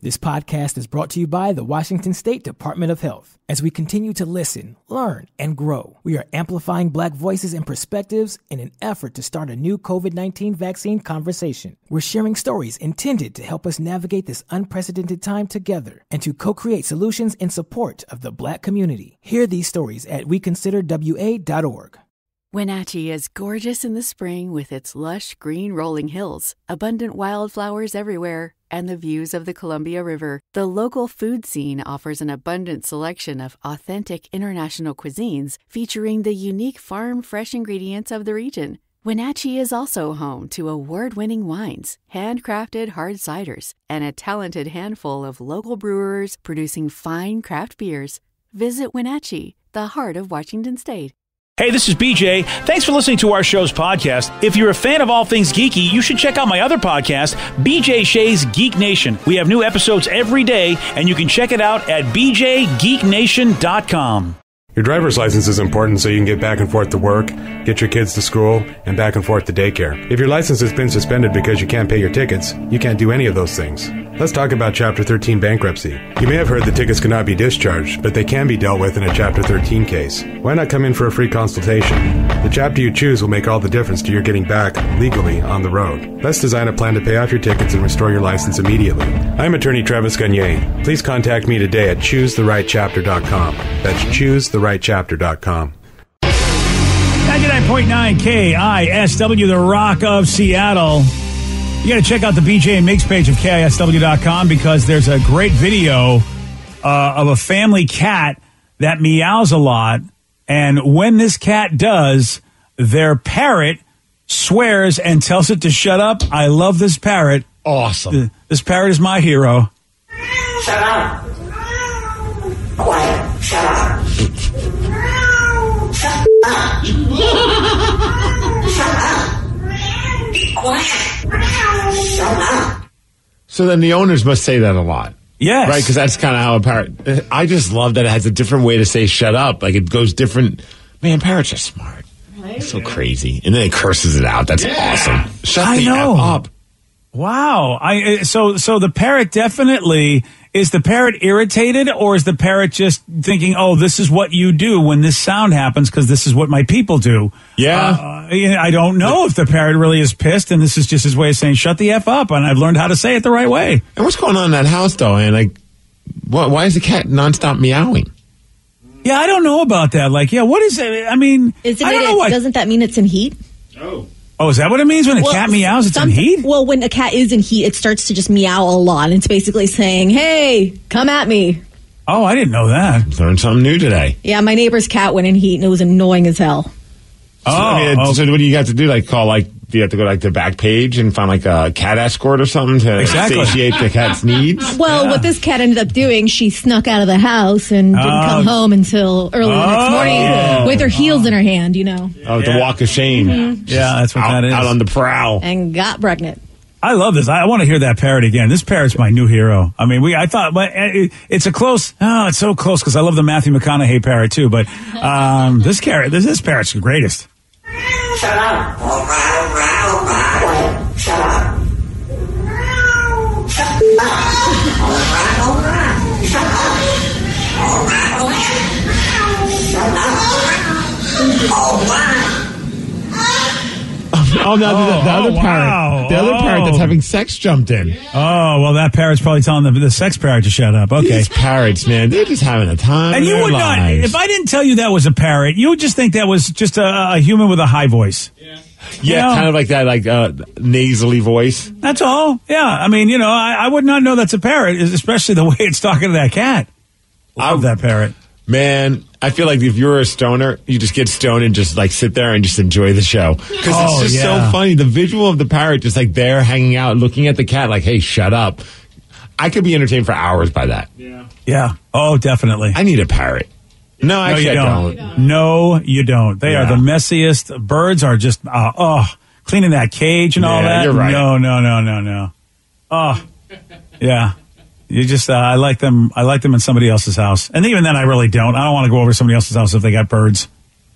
This podcast is brought to you by the Washington State Department of Health. As we continue to listen, learn, and grow, we are amplifying Black voices and perspectives in an effort to start a new COVID-19 vaccine conversation. We're sharing stories intended to help us navigate this unprecedented time together and to co-create solutions in support of the Black community. Hear these stories at weconsiderwa.org. Wenatchee is gorgeous in the spring with its lush green rolling hills, abundant wildflowers everywhere, and the views of the Columbia River. The local food scene offers an abundant selection of authentic international cuisines featuring the unique farm-fresh ingredients of the region. Wenatchee is also home to award-winning wines, handcrafted hard ciders, and a talented handful of local brewers producing fine craft beers. Visit Wenatchee, the heart of Washington State. Hey, this is BJ. Thanks for listening to our show's podcast. If you're a fan of all things geeky, you should check out my other podcast, BJ Shea's Geek Nation. We have new episodes every day, and you can check it out at bjgeeknation.com. Your driver's license is important so you can get back and forth to work, get your kids to school, and back and forth to daycare. If your license has been suspended because you can't pay your tickets, you can't do any of those things. Let's talk about Chapter 13 bankruptcy. You may have heard that tickets cannot be discharged, but they can be dealt with in a Chapter 13 case. Why not come in for a free consultation? The chapter you choose will make all the difference to your getting back, legally, on the road. Let's design a plan to pay off your tickets and restore your license immediately. I'm attorney Travis Gagne. Please contact me today at choosetherightchapter.com. That's choosetherightchapter.com. 99.9 KISW, the Rock of Seattle. You got to check out the BJ and Migs page of KISW.com because there's a great video of a family cat that meows a lot. And when this cat does, their parrot swears and tells it to shut up. I love this parrot. Awesome. This parrot is my hero. Shut up. Quiet. Shut up. Shut up. Shut up. Be quiet. Shut up. So then the owners must say that a lot. Yes. Right, because that's kind of how a parrot... I just love that it has a different way to say shut up. Like, it goes different... Man, parrots are smart. Right? It's so crazy. And then it curses it out. That's awesome. Shut the F up. Wow. So the parrot definitely... Is the parrot irritated, or is the parrot just thinking, oh, this is what you do when this sound happens because this is what my people do? Yeah. I don't know if the parrot really is pissed, and this is just his way of saying, shut the F up, and I've learned how to say it the right way. And what's going on in that house, though? And, like, why is the cat nonstop meowing? Yeah, I don't know about that. Like, yeah, what is it? I mean, I don't know why. Doesn't that mean it's in heat? Oh, is that what it means when a cat meows? It's in heat? Well, when a cat is in heat, it starts to just meow a lot. And it's basically saying, hey, come at me. Oh, I didn't know that. Learned something new today. Yeah, my neighbor's cat went in heat, and it was annoying as hell. So what do you have to do? Like, do you have to go, like, the back page and find, like, a cat escort or something to satiate the cat's needs? Well, what this cat ended up doing, she snuck out of the house and didn't come home until early the next morning with her heels in her hand, you know. Oh, the walk of shame. Mm-hmm. Yeah, that's what that is. Out on the prowl. And got pregnant. I love this. I want to hear that parrot again. This parrot's my new hero. I mean, I thought, but it's a close. Oh, it's so close because I love the Matthew McConaughey parrot too. But this parrot's the greatest. Shut up. Shut up. Shut Oh, no, the other parrot. Wow. The other parrot that's having sex jumped in. Oh, well, that parrot's probably telling the sex parrot to shut up. Okay. These parrots, man, they're just having a time. And you would not, if I didn't tell you that was a parrot, you would just think that was just a human with a high voice. Yeah, kind of like that, nasally voice. That's all. Yeah. I mean, I would not know that's a parrot, especially the way it's talking to that cat. Love that parrot. Man, I feel like if you're a stoner, you just get stoned and just, like, sit there and just enjoy the show. Because it's just so funny. The visual of the parrot just, like, there hanging out, looking at the cat like, hey, shut up. I could be entertained for hours by that. Yeah. Oh, definitely. I need a parrot. No, actually, I don't. No, you don't. They are the messiest. Birds are just, cleaning that cage and all that. You're right. No. Oh, yeah. You just, I like them in somebody else's house. And even then, I really don't. I don't want to go over to somebody else's house if they got birds.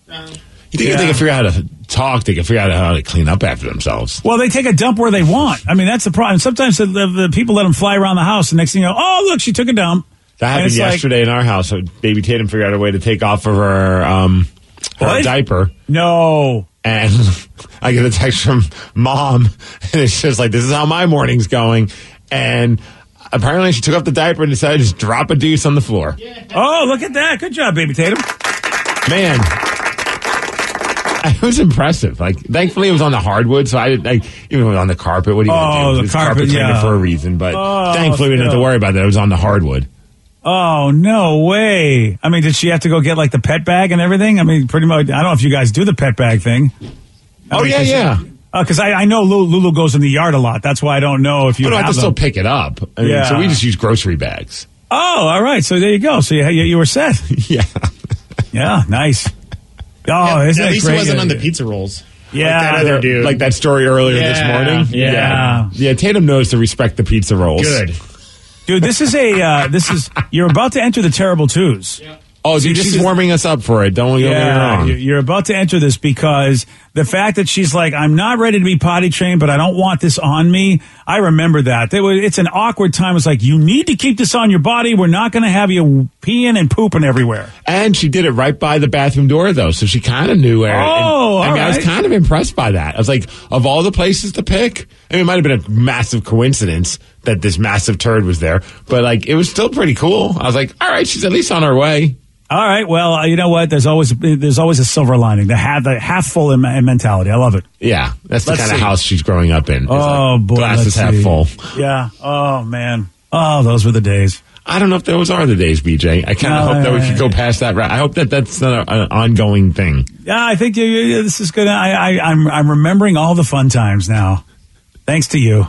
You think if they can figure out how to talk, they can figure out how to clean up after themselves. Well, they take a dump where they want. I mean, that's the problem. Sometimes the people let them fly around the house. The next thing you know, oh, look, she took a dump. That happened yesterday in our house. So Baby Tatum figured out a way to take off of her diaper. No. And I get a text from Mom, and it's just like, this is how my morning's going. And apparently she took off the diaper and decided to just drop a deuce on the floor. Yeah. Oh, look at that. Good job, Baby Tatum. Man. It was impressive. Like, thankfully, it was on the hardwood, so I didn't, like, even on the carpet. What are you going to do? The it's carpet cleaner for a reason, but thankfully, we didn't have to worry about that. It was on the hardwood. Oh, no way. I mean, did she have to go get, like, the pet bag and everything? I mean, pretty much, I don't know if you guys do the pet bag thing. Yeah. Because I know Lulu goes in the yard a lot. That's why I don't know if you have to still pick it up. I mean, so we just use grocery bags. Oh, all right. So there you go. So you were set. Yeah. Yeah, nice. Oh, isn't at it least great? it wasn't on the pizza rolls. Yeah, like that other dude. Like that story earlier this morning. Yeah. Tatum knows to respect the pizza rolls. Good, dude. This is you're about to enter the terrible twos. Yeah. Oh, dude, she's warming us up for it. Don't get me wrong. You're about to enter this because the fact that she's like, I'm not ready to be potty trained, but I don't want this on me. I remember that. It's an awkward time. It's like, you need to keep this on your body. We're not going to have you peeing and pooping everywhere. And she did it right by the bathroom door, though, so she kind of knew where. I was kind of impressed by that. I was like, of all the places to pick, I mean, it might have been a massive coincidence that this massive turd was there, but like, it was still pretty cool. I was like, all right, she's at least on her way. All right. Well, you know what? There's always a silver lining. The half full mentality. I love it. Yeah, that's the kind of house she's growing up in. Oh boy, glasses half full. Yeah. Oh man. Oh, those were the days. I don't know if those are the days, BJ. I kind of hope that we could go past that. I hope that's not an ongoing thing. Yeah, I think this is good. I'm remembering all the fun times now, thanks to you.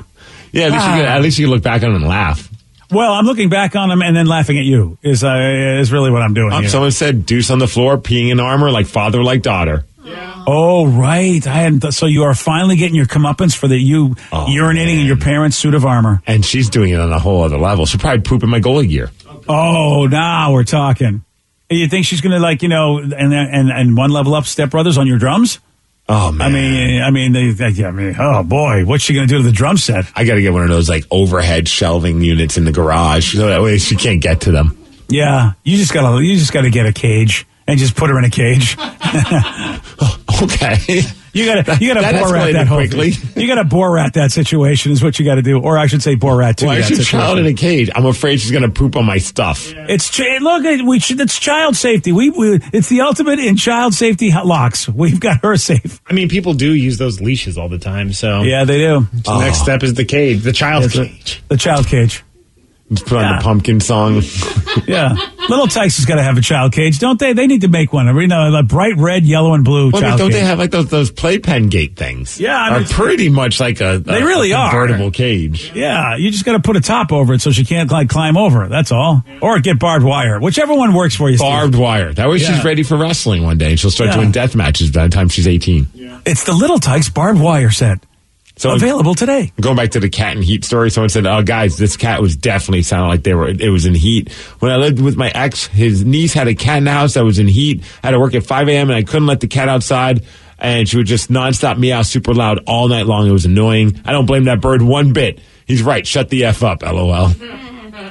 Yeah, at least you can look back on them and laugh. Well, I'm looking back on them and then laughing at you is really what I'm doing. Someone said deuce on the floor, peeing in armor, like father, like daughter. Yeah. Oh, right. So you are finally getting your comeuppance for urinating in your parents' suit of armor. And she's doing it on a whole other level. She'll probably poop in my goalie gear. Oh, now we're talking. You think she's going to and one level up Step Brothers on your drums? Oh man! I mean, oh boy, what's she gonna do to the drum set? I got to get one of those like overhead shelving units in the garage, so that way she can't get to them. Yeah, you just gotta get a cage and just put her in a cage. Okay. You gotta Borat that whole quickly. You gotta Borat that situation is what you gotta do, or I should say Borat too. Why is your child in a cage? I'm afraid she's gonna poop on my stuff. Yeah. It's child safety. It's the ultimate in child safety locks. We've got her safe. I mean, people do use those leashes all the time. So yeah, they do. So the next step is the cage, the child cage. The child cage. Just put on the pumpkin song. Yeah. Little Tykes has got to have a child cage, don't they? They need to make one. A bright red, yellow, and blue child cage. Don't they have like those playpen gate things? Yeah. Are pretty much like a convertible cage. Yeah. You just got to put a top over it so she can't climb over it. That's all. Or get barbed wire. Whichever one works for you, Barbed wire. That way she's ready for wrestling one day and she'll start doing death matches by the time she's 18. Yeah. It's the Little Tykes barbed wire set. So available today. Going back to the cat in heat story, someone said, "Oh, guys, this cat was definitely sounded like it was in heat." When I lived with my ex, his niece had a cat in the house that was in heat. I had to work at 5 a.m. and I couldn't let the cat outside, and she would just nonstop meow super loud all night long. It was annoying. I don't blame that bird one bit. He's right. Shut the F up, LOL.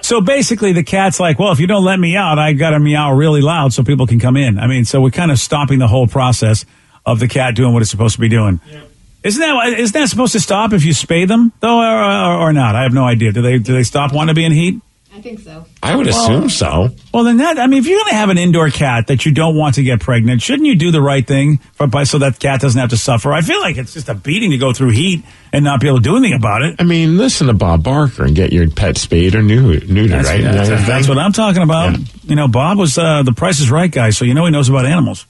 So basically, the cat's like, well, if you don't let me out, I got to meow really loud so people can come in. I mean, so we're kind of stopping the whole process of the cat doing what it's supposed to be doing. Yeah. Isn't that supposed to stop if you spay them though, or not? I have no idea. Do they stop wanting to be in heat? I think so. I would assume so. Well, then if you're going to have an indoor cat that you don't want to get pregnant, shouldn't you do the right thing so that cat doesn't have to suffer? I feel like it's just a beating to go through heat and not be able to do anything about it. I mean, listen to Bob Barker and get your pet spayed or neutered, right? That's what I'm talking about. Yeah. Bob was the Price is Right guy, so he knows about animals.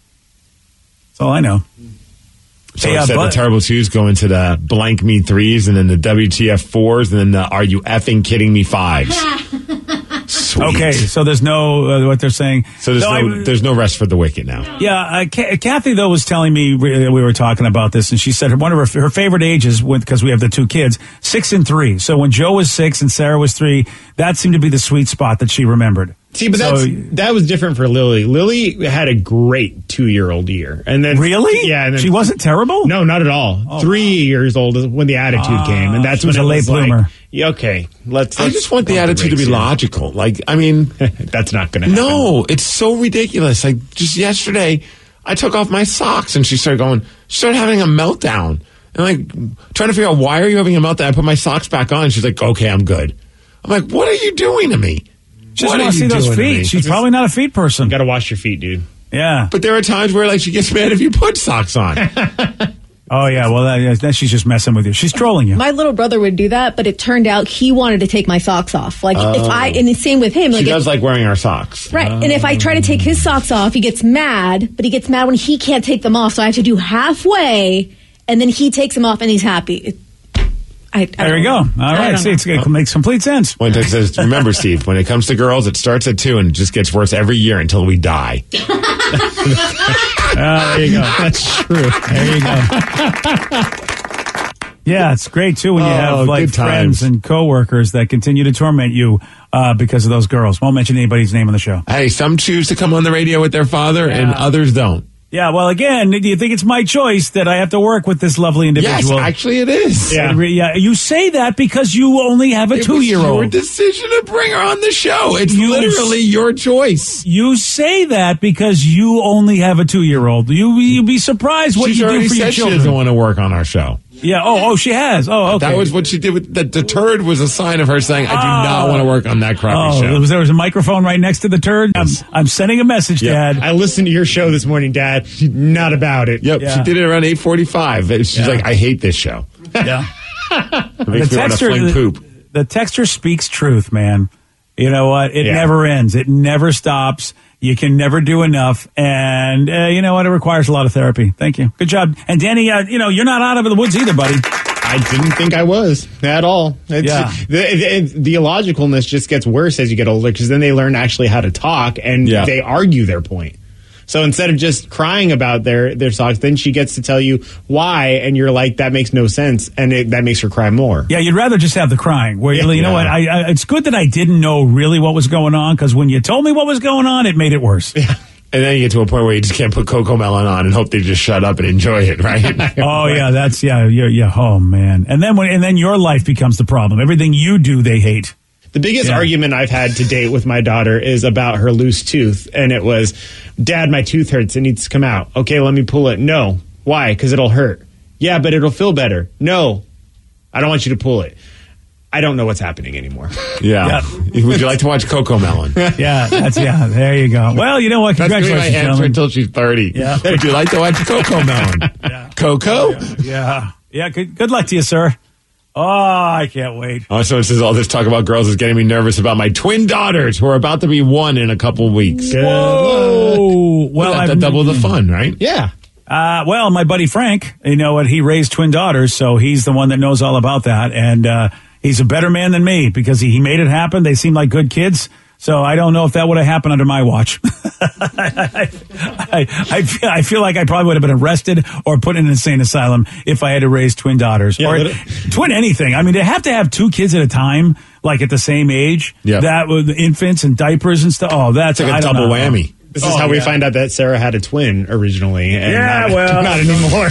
That's all I know. So instead the Terrible Twos go into the blank me 3s and then the WTF 4s and then the Are You Effing Kidding Me 5s. Sweet. Okay, so there's no, what they're saying. So there's no rest for the wicked now. Yeah, Kathy, though, was telling me, we were talking about this, and she said one of her favorite ages, because we have the two kids, 6 and 3. So when Joe was 6 and Sarah was 3, that seemed to be the sweet spot that she remembered. See, but that was different for Lily. Lily had a great 2-year-old year, and then really, yeah, and then, she wasn't terrible. No, not at all. 3 years old when the attitude came, and that's she was when a late bloomer. Like, yeah, okay, let's. I just want the attitude to be logical. Like, I mean, that's not going to happen. No, it's so ridiculous. Like, just yesterday, I took off my socks, and she started having a meltdown, and like trying to figure out why are you having a meltdown. I put my socks back on, and she's like, "Okay, I'm good." I'm like, "What are you doing to me?" Just want to see those feet. She's probably not a feet person. You got to wash your feet, dude. Yeah. But there are times where, like, she gets mad if you put socks on. Oh, yeah. Well, that she's just messing with you. She's trolling you. My little brother would do that, but it turned out he wanted to take my socks off. Like, and the same with him. Like, she does like wearing our socks. Right. And if I try to take his socks off, he gets mad, but he gets mad when he can't take them off. So I have to do halfway, and then he takes them off, and he's happy. There we go. All right. See, it makes complete sense. One text says, remember, Steve, when it comes to girls, it starts at 2 and it just gets worse every year until we die. There you go. That's true. There you go. Yeah, it's great, too, when you have like friends and coworkers that continue to torment you because of those girls. Won't mention anybody's name on the show. Hey, some choose to come on the radio with their father and others don't. Yeah, well, again, do you think it's my choice that I have to work with this lovely individual? Yes, actually it is. Yeah, you say that because you only have a 2-year-old. It was your decision to bring her on the show. It's literally your choice. You say that because you only have a 2-year-old. You'd be surprised what you do for your children. She doesn't want to work on our show. Yeah. Oh, she has. Oh, okay. That was what she did with the turd was a sign of her saying, I do not want to work on that crappy show. There was a microphone right next to the turd? Yes. I'm sending a message, Dad. I listened to your show this morning, Dad. Not about it. Yep. Yeah. She did it around 8:45. She's like, I hate this show. Yeah. It makes me want to fling poop. The texter speaks truth, man. You know what? It never ends. It never stops. You can never do enough. And you know what? It requires a lot of therapy. Thank you. Good job. And Danny, you're not out of the woods either, buddy. I didn't think I was at all. The illogicalness just gets worse as you get older because then they learn actually how to talk and they argue their point. So instead of just crying about their socks, then she gets to tell you why, and you're like, that makes no sense, and that makes her cry more. Yeah, you'd rather just have the crying. Where you know what? It's good that I didn't know really what was going on, because when you told me what was going on, it made it worse. Yeah. And then you get to a point where you just can't put Coco Melon on and hope they just shut up and enjoy it, right? Oh yeah, oh man. And then your life becomes the problem. Everything you do, they hate. The biggest argument I've had to date with my daughter is about her loose tooth. And it was, Dad, my tooth hurts. It needs to come out. Okay, let me pull it. No. Why? Because it'll hurt. Yeah, but it'll feel better. No. I don't want you to pull it. I don't know what's happening anymore. Yeah. Would you like to watch Coco Melon? There you go. Well, you know what? Congratulations, that's my answer until she's 30. Yeah. Would you like to watch Coco Melon? Coco? Yeah. Good luck to you, sir. Oh, I can't wait. Oh, so it says all this talk about girls is getting me nervous about my twin daughters who are about to be 1 in a couple weeks. Whoa. Well, that's double the fun, right? Yeah. Well, my buddy Frank, you know what? He raised twin daughters, so he's the one that knows all about that. And he's a better man than me because he made it happen. They seem like good kids. So I don't know if that would have happened under my watch. I feel like I probably would have been arrested or put in an insane asylum if I had to raise twin daughters or twin anything. I mean, they have to have 2 kids at a time, like at the same age. Yeah. That with infants and diapers and stuff. Oh, that's like a double whammy. This is how we find out that Sarah had a twin originally. And not anymore.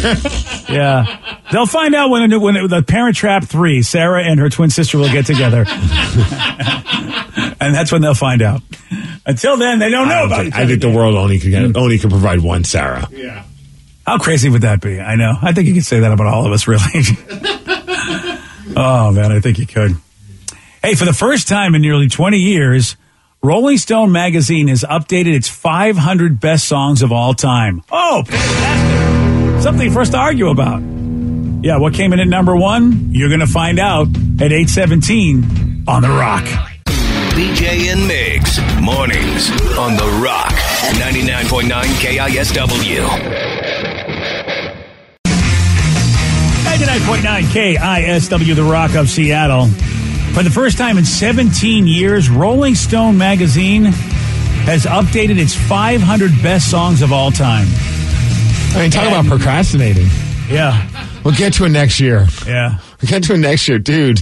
Yeah. They'll find out when the Parent Trap 3, Sarah and her twin sister will get together. And that's when they'll find out. Until then, they don't know about it. I think the world only can provide one Sarah. Yeah. How crazy would that be? I know. I think you could say that about all of us, really. Oh, man, I think you could. Hey, for the first time in nearly 20 years, Rolling Stone magazine has updated its 500 best songs of all time. Oh, fantastic. Something for us to argue about. Yeah, what came in at number 1? You're going to find out at 8:17 on The Rock. BJ and Migs, mornings on The Rock, 99.9 KISW. 99.9 KISW, The Rock of Seattle. For the first time in 17 years, Rolling Stone magazine has updated its 500 best songs of all time. I mean, talk about procrastinating. Yeah. We'll get to it next year. Yeah. We'll get to it next year, dude.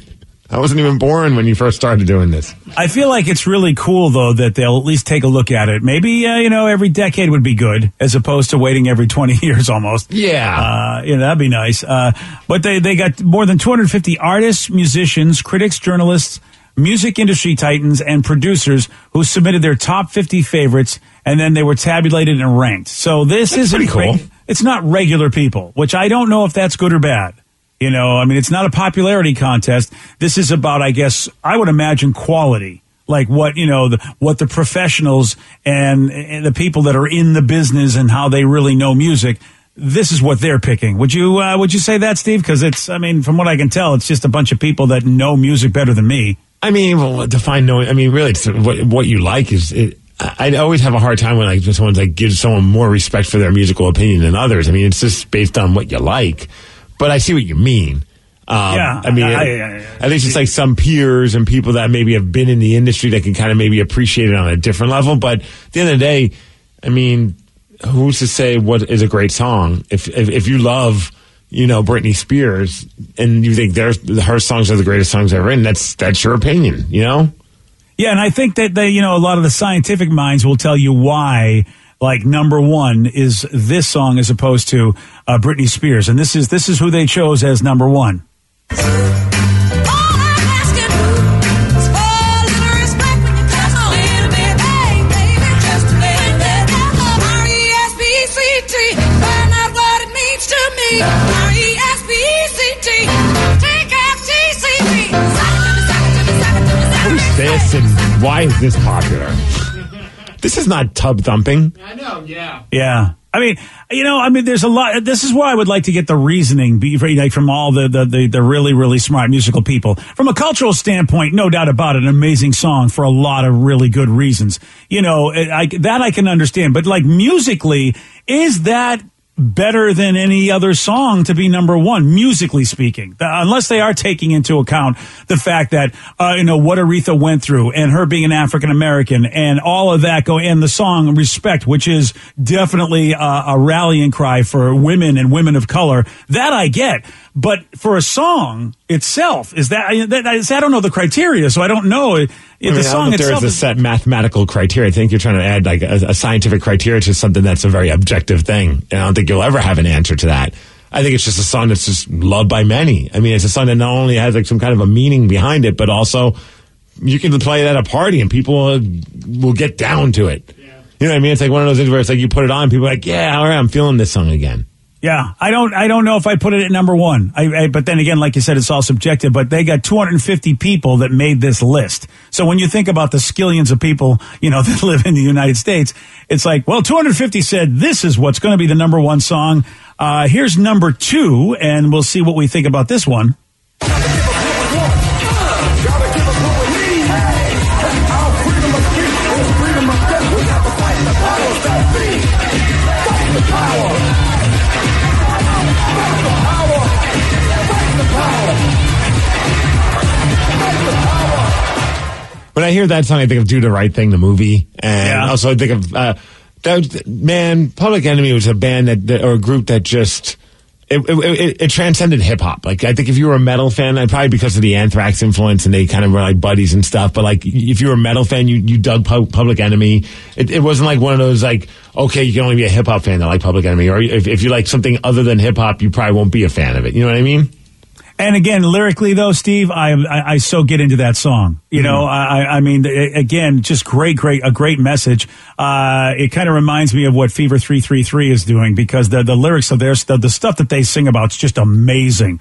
I wasn't even born when you first started doing this. I feel like it's really cool, though, that they'll at least take a look at it. Maybe, every decade would be good, as opposed to waiting every 20 years almost. Yeah. That'd be nice. But they got more than 250 artists, musicians, critics, journalists, music industry titans, and producers who submitted their top 50 favorites, and then they were tabulated and ranked. So this is pretty cool. It's not regular people, which I don't know if that's good or bad. It's not a popularity contest. This is about, I guess, I would imagine quality, like what the professionals and the people that are in the business and how they really know music. This is what they're picking. Would you say that, Steve? Because from what I can tell, it's just a bunch of people that know music better than me. Define knowing. Really, it's what you like is. I always have a hard time when someone's gives someone more respect for their musical opinion than others. It's just based on what you like. But I see what you mean. At least it's some peers and people that maybe have been in the industry that can kind of maybe appreciate it on a different level. But at the end of the day, who's to say what is a great song? If you love, Britney Spears and you think her songs are the greatest songs ever written, that's your opinion, Yeah, and I think that a lot of the scientific minds will tell you why. Number one is this song as opposed to Britney Spears, and this is who they chose as number one. Who's this and why is this popular? This is not tub thumping. I know, yeah. Yeah. There's a lot. This is where I would like to get the reasoning from all the really, really smart musical people. From a cultural standpoint, no doubt about it, an amazing song for a lot of really good reasons. That I can understand. But musically, is that better than any other song to be number one, musically speaking, unless they are taking into account the fact that, what Aretha went through and her being an African American and all of that and the song Respect, which is definitely a rallying cry for women and women of color. That I get. But for a song itself, I don't know the criteria, so I don't know if the song itself. There's a set mathematical criteria. I think you're trying to add a scientific criteria to something that's a very objective thing. And I don't think you'll ever have an answer to that. I think it's just a song that's just loved by many. It's a song that not only has some kind of a meaning behind it, but also you can play it at a party and people will get down to it. Yeah. You know what I mean? It's one of those things where it's you put it on, people are like, yeah, all right, I'm feeling this song again. Yeah, I don't know if I put it at number one. But then again, like you said, it's all subjective. But they got 250 people that made this list. So when you think about the skillions of people, that live in the United States, it's 250 said this is what's going to be the number one song. Here's number two, and we'll see what we think about this one. When I hear that song, I think of Do the Right Thing, the movie. And also I think of, Public Enemy was a band or a group that just, it transcended hip hop. I think if you were a metal fan, probably because of the Anthrax influence and they kind of were buddies and stuff, but if you were a metal fan, you dug Public Enemy. It wasn't one of those okay, you can only be a hip hop fan that like Public Enemy. Or if you like something other than hip hop, you probably won't be a fan of it. You know what I mean? And again, lyrically though, Steve, I so get into that song. Again, just a great message. It kind of reminds me of what Fever 333 is doing because the lyrics of theirs, the stuff that they sing about is just amazing.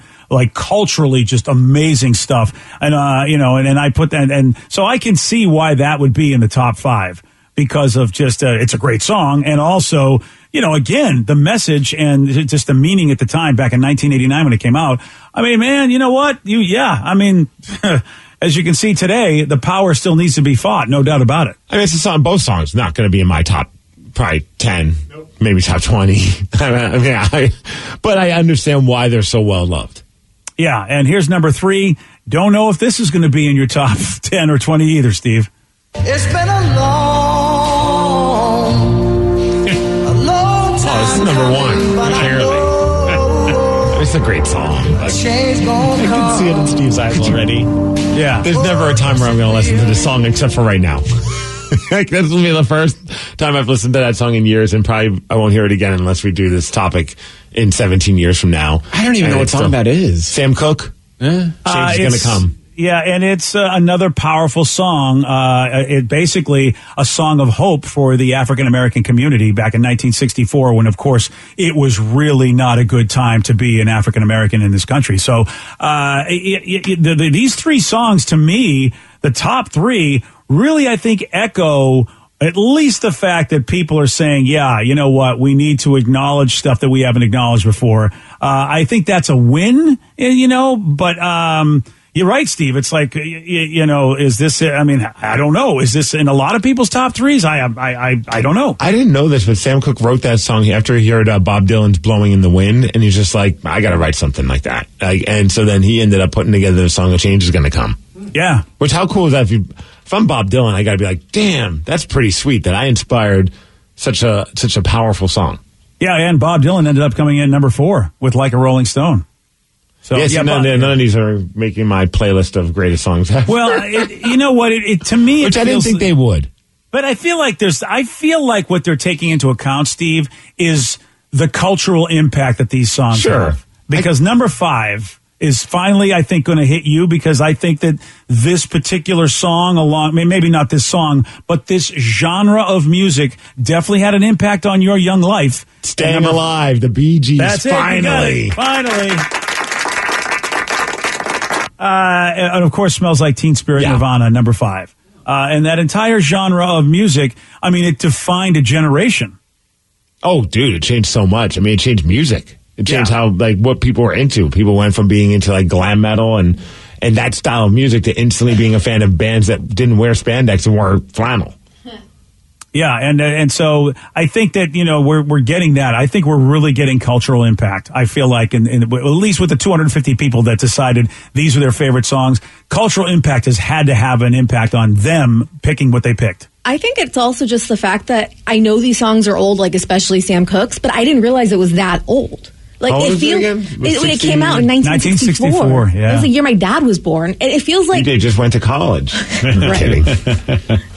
Culturally, just amazing stuff. And, and I put that, and so I can see why that would be in the top 5 because of just, it's a great song. And also, again, the message and just the meaning at the time back in 1989 when it came out. Man, you know what? As you can see today, the power still needs to be fought. No doubt about it. It's a song, both songs not going to be in my top probably 10, maybe top 20. But I understand why they're so well loved. Yeah. And here's number 3. Don't know if this is going to be in your top 10 or 20 either, Steve. It's been a long time. Oh, this is number 1, clearly. It's a great song. I can see it in Steve's eyes already. Yeah. There's never a time where I'm going to listen to this song except for right now. Like, this will be the first time I've listened to that song in years, and probably I won't hear it again unless we do this topic in 17 years from now. I don't even know what song that is. Sam Cooke? Change is going to come. Yeah, and it's another powerful song. It basically a song of hope for the African American community back in 1964, when, of course, it was really not a good time to be an African American in this country. So these three songs, to me, the top three, really, I think, echo at least the fact that people are saying, yeah, you know what, we need to acknowledge stuff that we haven't acknowledged before. I think that's a win, but you're right, Steve. It's like, is this, I don't know. Is this in a lot of people's top threes? I don't know. I didn't know this, but Sam Cooke wrote that song after he heard Bob Dylan's Blowing in the Wind, and he's just like, I got to write something like that. And so then he ended up putting together the song, A Change Is Going to Come. Yeah. Which, how cool is that? If I'm Bob Dylan, I got to be like, damn, that's pretty sweet that I inspired such a powerful song. Yeah, and Bob Dylan ended up coming in number 4 with Like a Rolling Stone. So, yes, none of these are making my playlist of greatest songs. Well, you know what? To me, which I didn't think they would. But I feel like what they're taking into account, Steve, is the cultural impact that these songs have. Because number 5 is finally, I think, going to hit you, because I think that this particular song, maybe not this song, but this genre of music definitely had an impact on your young life. Staying Alive, the Bee Gees. That's finally. It. Finally. And of course, Smells Like Teen Spirit, Nirvana, number 5. And that entire genre of music, it defined a generation. Oh, dude, it changed so much. It changed music. It changed how, what people were into. People went from being into, glam metal and that style of music to instantly being a fan of bands that didn't wear spandex and wore flannel. Yeah, and so I think that, we're getting that. I think we're really getting cultural impact. I feel like, at least with the 250 people that decided these were their favorite songs, cultural impact has had to have an impact on them picking what they picked. I think it's also just the fact that I know these songs are old, especially Sam Cooke's, but I didn't realize it was that old. It came out in 1964. Yeah. It was the year my dad was born. It feels like DJ just went to college. I'm kidding.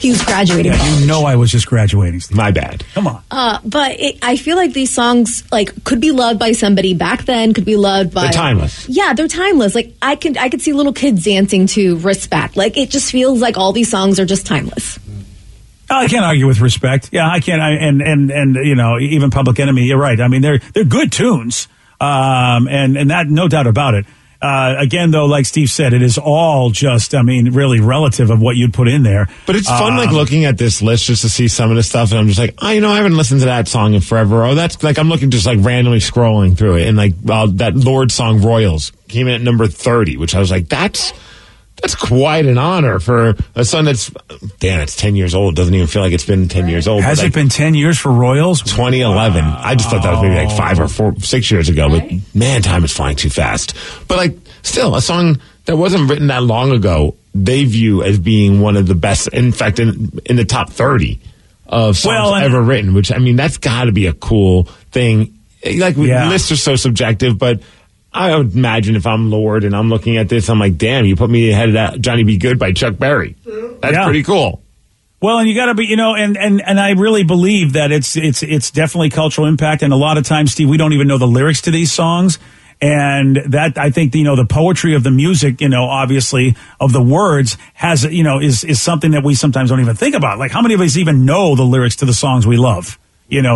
He was graduating. You know I was just graduating, Steve. My bad. Come on. But I feel like these songs could be loved by somebody back then. Could be loved by. They're timeless. Yeah, they're timeless. I could see little kids dancing to Respect. It just feels like all these songs are just timeless. I can't argue with Respect. Yeah, I can't. And even Public Enemy. You're right. They're good tunes. And that, no doubt about it. Again, though, like Steve said, it is all just, really relative of what you'd put in there. But it's fun, looking at this list just to see some of the stuff, and I'm just like, I haven't listened to that song in forever. Oh, that's I'm looking just randomly scrolling through it, and that Lorde song Royals came in at number 30, which I was like, that's quite an honor for a song that's, it's 10 years old. Doesn't even feel like it's been 10 years old. Has it been 10 years for Royals? 2011. Wow. I just thought that was maybe 5 or 6 years ago. But man, time is flying too fast. But still, a song that wasn't written that long ago, they view as being one of the best, in fact, in the top 30 of songs ever written, which, that's got to be a cool thing. Lists are so subjective, but I would imagine if I'm Lorde and I'm looking at this, I'm like, damn, you put me ahead of that Johnny Be Good by Chuck Berry. That's pretty cool. Well, and you got to be, and I really believe that it's definitely cultural impact. And a lot of times, Steve, we don't even know the lyrics to these songs. And that, I think, the poetry of the music, obviously of the words has, is something that we sometimes don't even think about. How many of us even know the lyrics to the songs we love?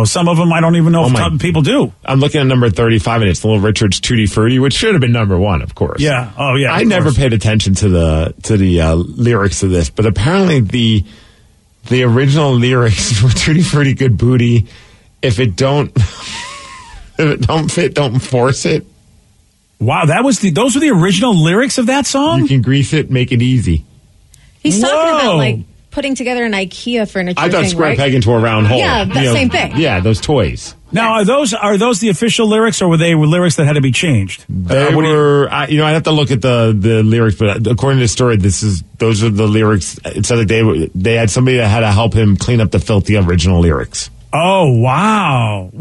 Some of them I don't even know if people do. I'm looking at number 35, and it's Little Richard's Tutti Frutti, which should have been number 1, of course. Yeah. Oh, yeah. I never paid attention to the lyrics of this, but apparently the original lyrics were Tutti Frutti, good booty. If it don't fit, don't force it. Wow, those were the original lyrics of that song? You can grease it, make it easy. He's talking about putting together an IKEA furniture. I thought square peg into a round hole. Yeah, same thing. Yeah, those toys. Now, are those the official lyrics, or were they lyrics that had to be changed? They were. I'd have to look at the lyrics, but according to the story, those are the lyrics. It said that they had somebody that had to help him clean up the filthy original lyrics. Oh wow!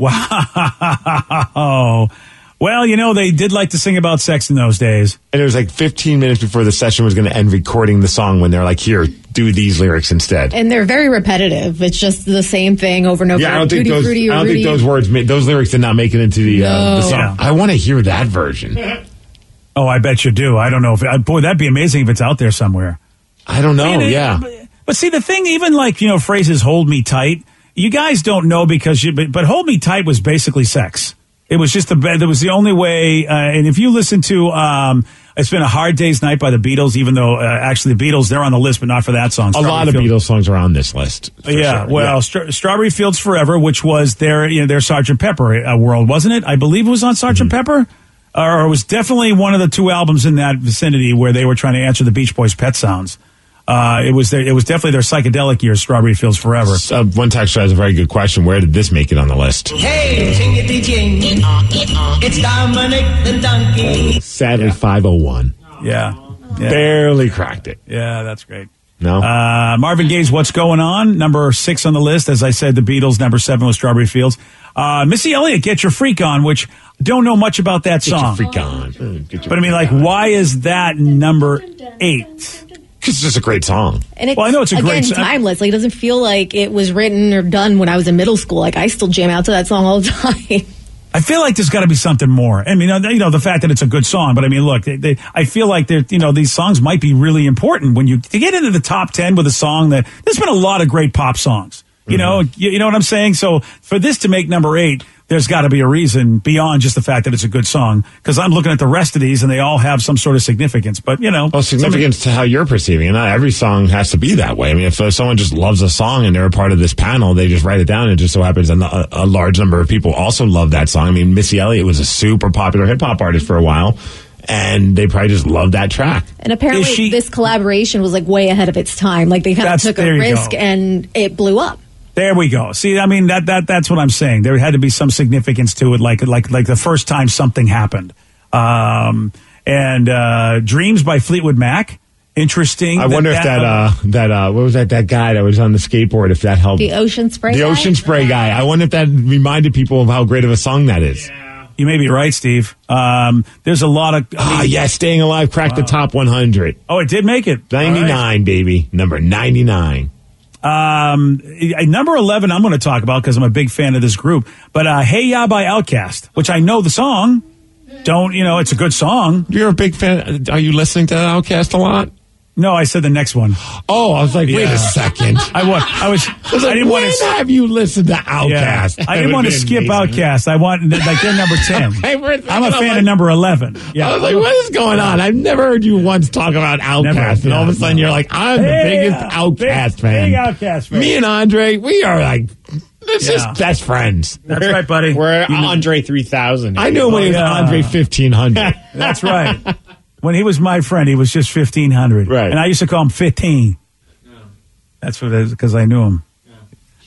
Well, they did like to sing about sex in those days. And it was like 15 minutes before the session was going to end recording the song when they're like, here, do these lyrics instead. And they're very repetitive. It's just the same thing over and over. Yeah, I don't think those lyrics did not make it into the song. Yeah. I want to hear that version. Oh, I bet you do. I don't know. Boy, that'd be amazing if it's out there somewhere. I don't know, But see, the thing, even like, phrases, hold me tight, you guys don't know because but hold me tight was basically sex. It was just that was the only way. And if you listen to It's Been a Hard Day's Night by the Beatles, even though actually the Beatles, they're on the list, but not for that song. A lot of Beatles songs are on this list. Yeah. Sure. Well, yeah. Strawberry Fields Forever, which was their Sgt. Pepper world, wasn't it? I believe it was on Sgt. Pepper. Or it was definitely one of the two albums in that vicinity where they were trying to answer the Beach Boys' Pet Sounds. It was definitely their psychedelic year, Strawberry Fields Forever. One texter has a very good question. Where did this make it on the list? Hey, chingity ching. It's Dominic the Donkey. Sadly, 501. Yeah. Barely cracked it. Yeah, that's great. No. Marvin Gaye's What's Going On, number 6 on the list. As I said, the Beatles, number 7 was Strawberry Fields. Missy Elliott, Get Your Freak On, which don't know much about that song. Get Your Freak On. But I mean, like, why is that number 8? Because it's just a great song. And it's, I know it's a great song. Timeless. Like, it doesn't feel like it was written or done when I was in middle school. Like, I still jam out to that song all the time. I feel like there's got to be something more. I mean, the fact that it's a good song, but I mean, look, I feel like these songs might be really important when you get into the top 10 with a song that there's been a lot of great pop songs. You know what I'm saying? So for this to make number 8, there's got to be a reason beyond just the fact that it's a good song. Because I'm looking at the rest of these and they all have some sort of significance. But, Well, significance to how you're perceiving it. Not every song has to be that way. I mean, if someone just loves a song and they're a part of this panel, they just write it down. And it just so happens that a large number of people also love that song. I mean, Missy Elliott was a super popular hip-hop artist for a while. And they probably just love that track. And apparently this collaboration was like way ahead of its time. Like they kind of took a risk and it blew up. There we go. See, I mean, that's what I'm saying. There had to be some significance to it, like the first time something happened. And Dreams by Fleetwood Mac. Interesting. I wonder if what was that guy that was on the skateboard, if that helped. The Ocean Spray guy? The Ocean Spray guy. I wonder if that reminded people of how great of a song that is. Yeah. You may be right, Steve. There's a lot of... Staying Alive cracked the top 100. Oh, it did make it. 99, right. Baby. Number 99. Number 11 I'm going to talk about because I'm a big fan of this group, but Hey Ya by Outkast, which I know the song. It's a good song. You're a big fan. Are you listening to Outkast a lot? No, I said the next one. Oh, I was like, wait a second. I didn't want to. When have you listened to Outkast? Yeah. I didn't want to skip Outkast. I want they're number 10. I'm a fan of number 11. Yeah. I was like, what is going on? I've never heard you once talk about Outkast, and all of a sudden you're like, I'm the biggest Outkast fan. Big Outkast fan. Me and Andre, we are like. It's just best friends. That's right, buddy. We're Andre 3000. I knew when he was Andre 1500. That's right. When he was my friend, he was just 1500. Right. And I used to call him 15. Yeah. That's what it is, because I knew him. Yeah.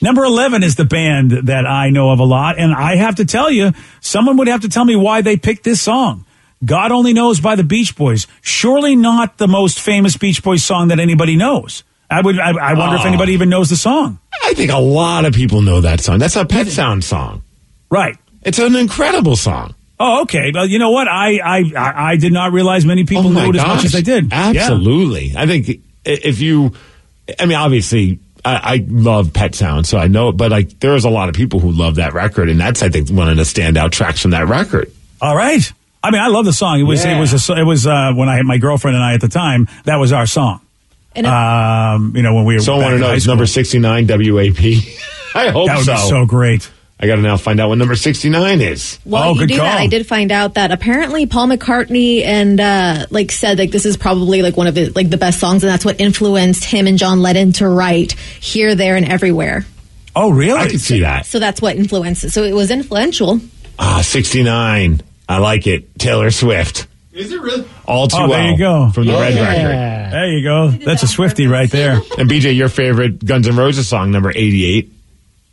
Number 11 is the band that I know of a lot. And I have to tell you, someone would have to tell me why they picked this song. God Only Knows by the Beach Boys. Surely not the most famous Beach Boys song that anybody knows. I wonder if anybody even knows the song. I think a lot of people know that song. That's a Pet Sound song. Right. It's an incredible song. Oh, okay. Well, you know what? I did not realize many people knew it as much as I did. Absolutely. Yeah. I think obviously, I love Pet Sound, so I know it, but there's a lot of people who love that record, and that's, I think, one of the standout tracks from that record. All right. I mean, I love the song. It was when I had my girlfriend and I at the time, that was our song. And when we were so I want to know, it's number 69 WAP. I hope that would be so great. I got to now find out what number 69 is. Well, good call. That, I did find out that apparently Paul McCartney and said this is probably one of the best songs, and that's what influenced him and John Lennon to write Here, There, and Everywhere. Oh, really? I can see that. So that's what influenced it. So it was influential. 69. I like it. Taylor Swift. Is it really? All Too Well. There you go. From the Red Record. There you go. That's a Swiftie right there. And BJ, your favorite Guns N' Roses song, number 88,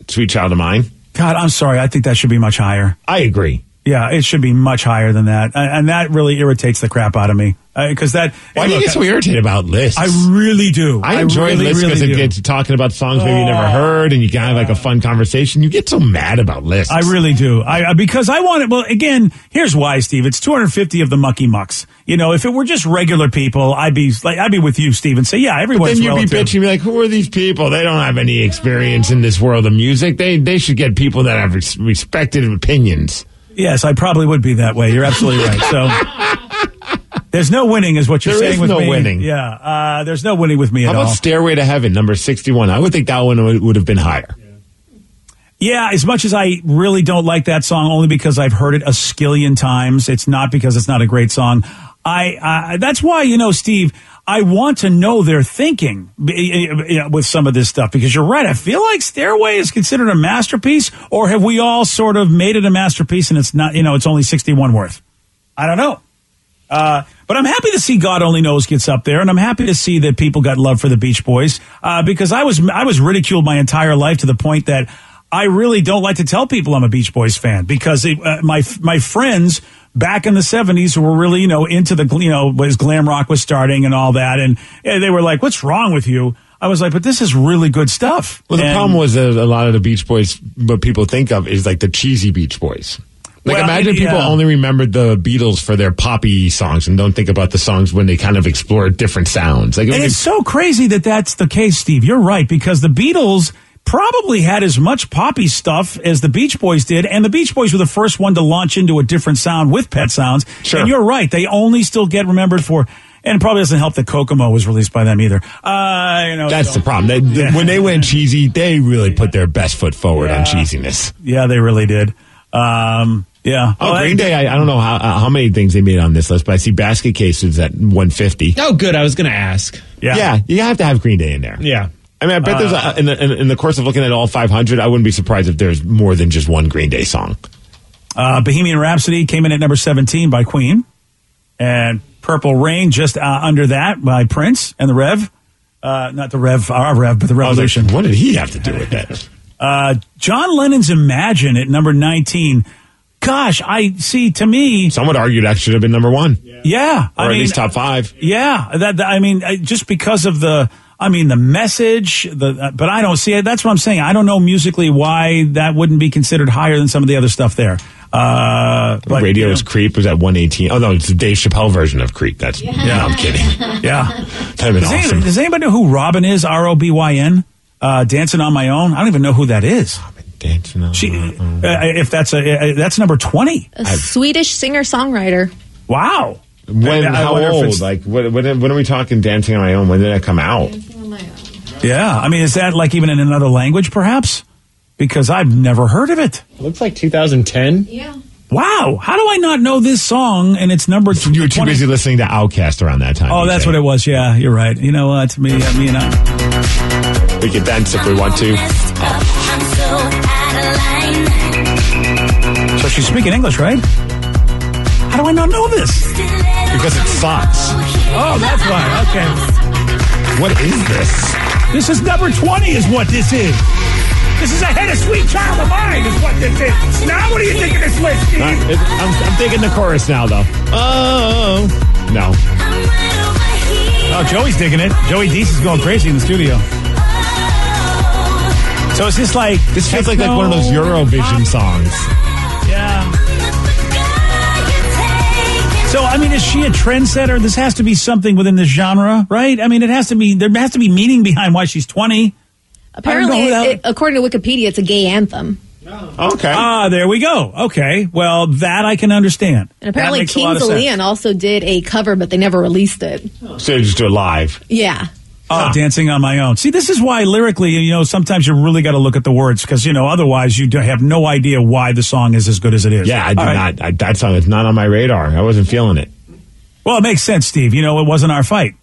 Sweet Child of Mine. God, I'm sorry. I think that should be much higher. I agree. Yeah, it should be much higher than that. And that really irritates the crap out of me. Because that. Why do you get so irritated about lists? I really do. I enjoy lists because it gets talking about songs maybe you never heard, and you can have like a fun conversation. You get so mad about lists. I really do. Because I want it. Well, again, here's why, Steve. It's 250 of the mucky mucks. You know, if it were just regular people, I'd be with you, Steve, and say, yeah, everyone's Then you'd relative. be bitching, be like, who are these people? They don't have any experience in this world of music. They should get people that have respected opinions. Yes, I probably would be that way. You're absolutely right. So there's no winning is what you're saying with me. There is no winning. Yeah, there's no winning with me at all. How about Stairway to Heaven, number 61? I would think that one would have been higher. Yeah, as much as I really don't like that song, only because I've heard it a skillion times. It's not because it's not a great song. That's why, Steve, I want to know their thinking with some of this stuff, because you're right. I feel like Stairway is considered a masterpiece, or have we all sort of made it a masterpiece and it's not, it's only 61 worth? I don't know. But I'm happy to see God Only Knows gets up there, and I'm happy to see that people got love for the Beach Boys, because I was ridiculed my entire life to the point that I really don't like to tell people I'm a Beach Boys fan, because my friends back in the 70s who were really, into the, as glam rock was starting and all that, and they were like, what's wrong with you? I was like, but this is really good stuff. Well, the problem was that a lot of the Beach Boys, what people think of is like the cheesy Beach Boys. Like, imagine people only remembered the Beatles for their poppy songs and don't think about the songs when they kind of explore different sounds. Like, and it's so crazy that that's the case, Steve. You're right, because the Beatles probably had as much poppy stuff as the Beach Boys did, and the Beach Boys were the first one to launch into a different sound with Pet Sounds. Sure. And you're right, they only still get remembered for, and it probably doesn't help that Kokomo was released by them either. That's the problem. When they went cheesy, they really put their best foot forward on cheesiness. Yeah, they really did. Yeah. Green Day, I don't know how many things they made on this list, but I see Basket Case is at 150. Oh, good. I was going to ask. Yeah, you have to have Green Day in there. Yeah. I mean, I bet there's in the course of looking at all 500, I wouldn't be surprised if there's more than just one Green Day song. Bohemian Rhapsody came in at number 17 by Queen, and Purple Rain just under that by Prince and the Rev. Not the Rev, our Rev, but the Revolution. What did he have to do with that? John Lennon's Imagine at number 19. Gosh, to me, some would argue that should have been number one. Yeah. Or at least top five. Yeah. Just because of the message, but I don't see it. That's what I'm saying. I don't know musically why that wouldn't be considered higher than some of the other stuff there. Radio's Creep was at 118. Oh, no, it's the Dave Chappelle version of Creep. No, I'm kidding. Yeah. That'd been awesome. Does anybody know who Robin is? Robyn? Dancing on My Own? I don't even know who that is. Dancing on My Own. If that's number 20. A Swedish singer-songwriter. Wow. How old? Like, when are we talking Dancing on My Own? When did that come out? Dancing on My Own. Yeah. I mean, is that like even in another language, perhaps? Because I've never heard of it. Looks like 2010. Yeah. Wow. How do I not know this song and it's number 20? You were too busy listening to Outkast around that time. Oh, that's what it was. Yeah, you're right. You know what? Me and I. We can dance if we want to. So she's speaking English, right? How do I not know this? Because it sucks. Oh, that's why. Okay. What is this? This is number 20 is what this is. This is ahead of Sweet Child of Mine is what this is. Now what do you think of this list, Steve? I'm thinking the chorus now, though. Oh. No. Oh, Joey's digging it. Joey Deese is going crazy in the studio. So is this like... This feels like one of those Eurovision songs. Yeah. So, I mean, is she a trendsetter? This has to be something within this genre, right? I mean, there has to be meaning behind why she's 20. Apparently, according to Wikipedia, it's a gay anthem. Okay. There we go. Okay. Well, that I can understand. And apparently, Kings of Leon also did a cover, but they never released it. So they just do it live. Yeah. Oh, Dancing on My Own. See, this is why lyrically, sometimes you really got to look at the words because, otherwise you have no idea why the song is as good as it is. Yeah, that song is not on my radar. I wasn't feeling it. Well, it makes sense, Steve. It wasn't our fight.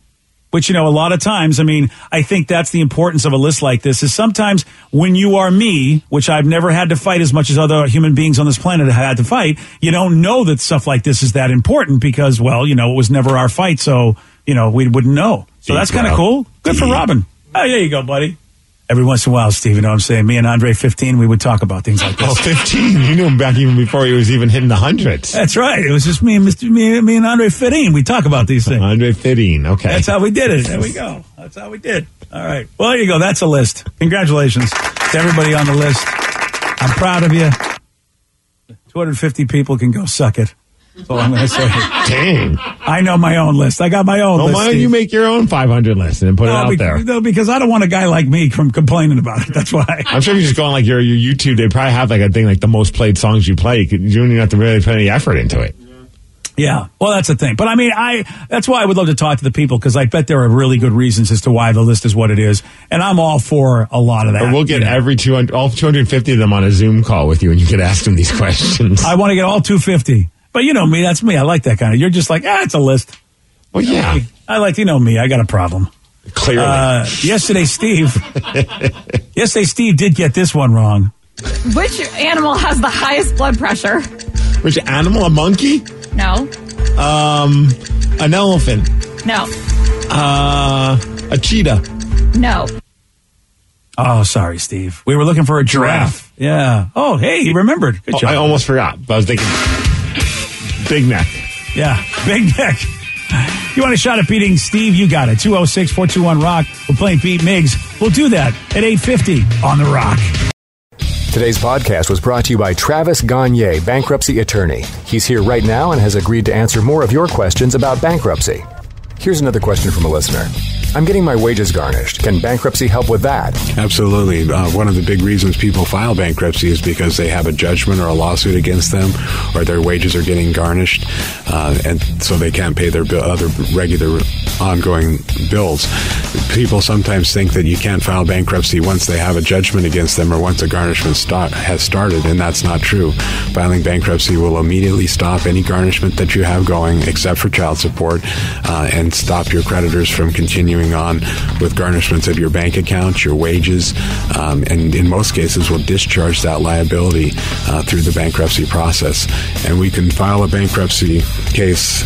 Which, a lot of times, I think that's the importance of a list like this is sometimes when you are me, which I've never had to fight as much as other human beings on this planet have had to fight, you don't know that stuff like this is that important because, well, it was never our fight. So, we wouldn't know. So that's kind of cool. Good for Robin. Oh, there you go, buddy. Every once in a while, Steve, you know what I'm saying? Me and Andre 15, we would talk about things like this. Oh, 15. You knew him back even before he was even hitting the hundreds. That's right. It was just me and Andre 15. We talk about these things. Andre 15, okay. That's how we did it. There we go. That's how we did. All right. Well, there you go. That's a list. Congratulations to everybody on the list. I'm proud of you. 250 people can go suck it. That's all I'm going to say. Dang. I know my own list. I got my own list. Why don't you make your own 500 list and put it out there? No, because I don't want a guy like me from complaining about it. That's why. I'm sure if you just go on like your YouTube, they probably have like a thing like the most played songs you play. You don't even have to really put any effort into it. Yeah, well, that's the thing. But I mean, that's why I would love to talk to the people, because I bet there are really good reasons as to why the list is what it is. And I'm all for a lot of that. Or we'll get all 250 of them on a Zoom call with you, and you can ask them these questions. I want to get all 250. But you know me, that's me. I like that kind of. You're just like, it's a list. Well, yeah. You know me. I got a problem. Clearly. Yesterday, Steve did get this one wrong. Which animal has the highest blood pressure? Which animal? A monkey? No. An elephant? No. A cheetah? No. Oh, sorry, Steve. We were looking for a giraffe. Yeah. Oh, hey, you remembered. Good job. I almost forgot, but I was thinking big neck. Yeah, big neck. You want a shot at beating Steve? You got it. 206-421-ROCK. We're playing Beat Miggs. We'll do that at 8:50 on The Rock. Today's podcast was brought to you by Travis Gagne, bankruptcy attorney. He's here right now and has agreed to answer more of your questions about bankruptcy. Here's another question from a listener. I'm getting my wages garnished. Can bankruptcy help with that? Absolutely. One of the big reasons people file bankruptcy is because they have a judgment or a lawsuit against them, or their wages are getting garnished, and so they can't pay their other regular ongoing bills. People sometimes think that you can't file bankruptcy once they have a judgment against them or once a garnishment has started, and that's not true. Filing bankruptcy will immediately stop any garnishment that you have going, except for child support, and stop your creditors from continuing on with garnishments of your bank account, your wages, and in most cases will discharge that liability through the bankruptcy process. And we can file a bankruptcy case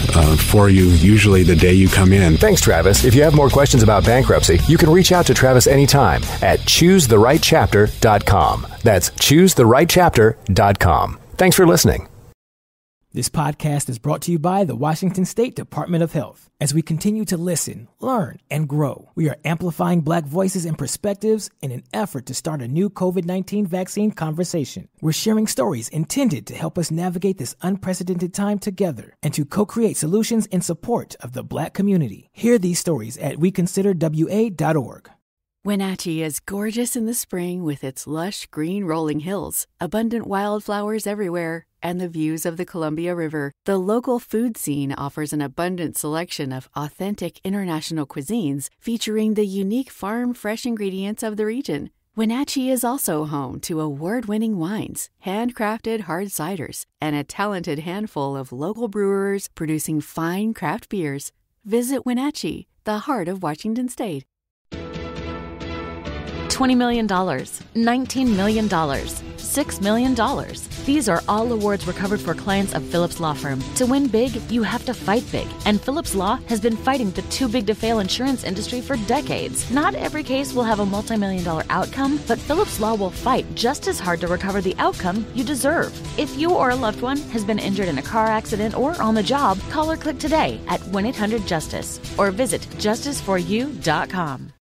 for you usually the day you come in. Thanks, Travis. If you have more questions about bankruptcy, you can reach out to Travis anytime at choosetherightchapter.com. That's choosetherightchapter.com. Thanks for listening. This podcast is brought to you by the Washington State Department of Health. As we continue to listen, learn, and grow, we are amplifying Black voices and perspectives in an effort to start a new COVID-19 vaccine conversation. We're sharing stories intended to help us navigate this unprecedented time together and to co-create solutions in support of the Black community. Hear these stories at weconsiderwa.org. Wenatchee is gorgeous in the spring with its lush green rolling hills, abundant wildflowers everywhere, and the views of the Columbia River. The local food scene offers an abundant selection of authentic international cuisines featuring the unique farm-fresh ingredients of the region. Wenatchee is also home to award-winning wines, handcrafted hard ciders, and a talented handful of local brewers producing fine craft beers. Visit Wenatchee, the heart of Washington State. $20 million, $19 million, $6 million. These are all awards recovered for clients of Phillips Law Firm. To win big, you have to fight big. And Phillips Law has been fighting the too-big-to-fail insurance industry for decades. Not every case will have a multi-million-dollar outcome, but Phillips Law will fight just as hard to recover the outcome you deserve. If you or a loved one has been injured in a car accident or on the job, call or click today at 1-800-JUSTICE or visit justiceforyou.com.